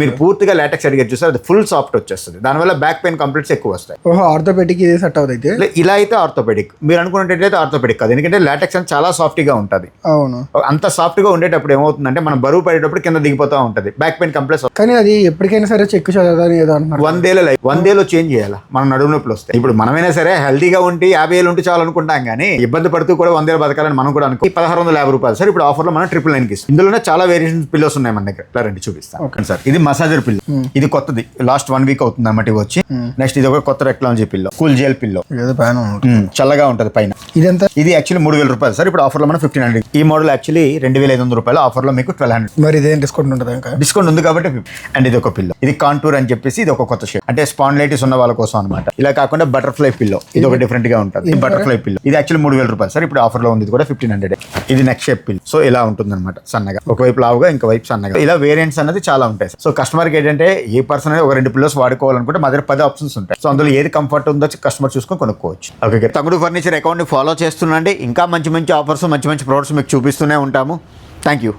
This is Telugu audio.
మీరు పూర్తిగా లాటెక్స్ అడిగేది చూస్తే అది ఫుల్ సాఫ్ట్ వచ్చేస్తుంది, దానివల్ల బ్యాక్ పెయిన్ కంప్లైంట్స్ ఎక్కువ వస్తాయి. ఓహో, ఆర్థోపెడిక్ ఇది సెట్ అవుతుంది అయితే. ఇలా అయితే ఆర్థోపెడిక్, మీరు అనుకున్నట్టయితే ఆర్థోపెడిక్ కాదు, ఎందుకంటే లాటెక్స్ అని చాలా సాఫ్ట్గా ఉంటుంది. అవును, అంత సాఫ్ట్గా ఉండేటప్పుడు ఏమవుతుందంటే మనం బరువు పడేటప్పుడు కింద దిగిపోతూ ఉంటుంది, బ్యాక్ పెయిన్ కంప్లైంట్స్. కానీ అది ఎప్పటికైనా సరే చెక్ చదవదని ఏదో అంటున్నారు. 100 ఏళ్ళు చేంజ్ చేయాలి మనం నడుము నొప్పులు వస్తాయి. ఇప్పుడు మనమైనా సరే హెల్తీగా ఉండి 50 ఏళ్ళు ఉంటే చాలు అనుకుంటాం, కానీ ఇబ్బంది పడుతూ కూడా 100 ఏళ్ళు బతకాలని మనం కూడా అనుకో. 1650 రూపాయలు సార్ ఇప్పుడు ఆఫర్లో మనం 999 కి. ఇందులోనే చాలా వేరియేషన్ పిల్లోస్ ఉన్నాయి మన దగ్గర, రండి చూపిస్తాను సార్. ఇది మసాజర్ పిల్లో, ఇది కొత్తది, లాస్ట్ 1 వీక్ అవుతుంది అన్నమాట ఇవి వచ్చి. నెక్స్ట్ ఇది ఒక కొత్త technology pillow, cool gel pillow, చల్లగా ఉంటుంది పైన. ఇదంతా ఇది యాక్చువల్లీ 3000 రూపాయలు సార్, ఇప్పుడు ఆఫర్లో మనం 1500. ఈ మోడల్ యాక్చువల్లీ 2500 రూపాయలు, ఆఫర్లో మీకు 1200. మరి ఇదేం డిస్కౌంట్ ఉంటుంది ఇంకా? డిస్కౌంట్ ఉంది కాబట్టి. అండ్ ఇది ఒక పిల్లో, ఇది కాంటూర్ అని చెప్పేసి, ఇది ఒక కొత్త షేప్, అంటే స్పాండిలైటిస్ ఉన్న వాళ్ళ కోసం అనమాట. ఇలా కాకుండా బటర్ఫ్లై పిల్లో, ఇది ఒక డిఫరెంట్ గా ఉంటుంది. ఈ బటర్ఫ్లై పిల్లో ఇది యాక్చువల్లీ 3000 రూపాయలు సార్, ఇప్పుడు ఆఫర్లో ఉంది, ఇది కూడా 1500. ఇది నెక్స్ట్ షేప్ పిల్లో. సో ఇలా ఉంటుంది అనమాట, సన్నగా ఒకవైపు లావుగా ఇంకోవైపు సన్నగా. ఇలా వేరియంట్స్ అనేది చాలా ఉంటాయి. సో కస్టమర్ కి ఏంటంటే ఏ పర్సన్ అనేది ఒక 2 పిల్లోస్ వాడుకోవాలనుకుంటే మా దగ్గర 10 ఆప్షన్స్ ఉంటాయి. సో అందులో ఏది కంఫర్ట్ ఉందో కస్టమర్ చూసుకొని కొనుక్కోవచ్చు. ఓకే, తగుడు ఫర్నిచర్ అకౌంట్ ని ఫాలో చేస్తుండండి, ఇంకా మంచి మంచి ఆఫర్స్, మంచి మంచి ప్రొడక్ట్స్ మీకు చూపిస్తూనే ఉంటాము. Thank you.